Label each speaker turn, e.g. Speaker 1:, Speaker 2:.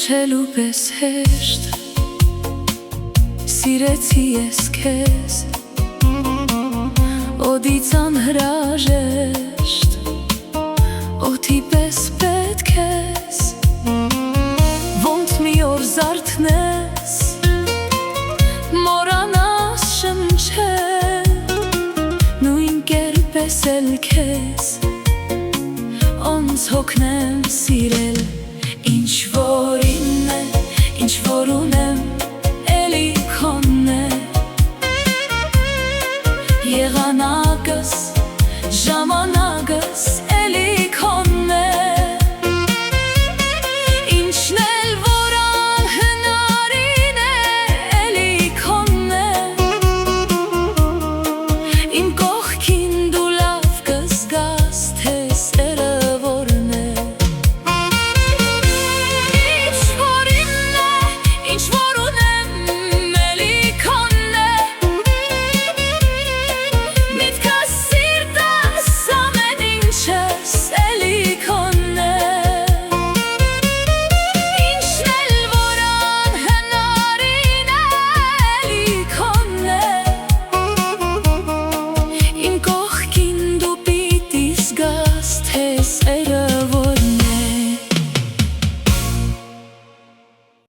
Speaker 1: Կանչելու պես հեշտ սիրեցի ես քեզ, օդից անհրաժեշտ օդի պես պետք ես, ոնց մի օր զարթնես, մոռանաս շնչել, նույն կերպես էլ քեզ, ոնց հոգնեմ սիրել, ինչ որ ինն է, ինչ որ ունեմ, էլի քոնն է, եղանակս, ժամանակս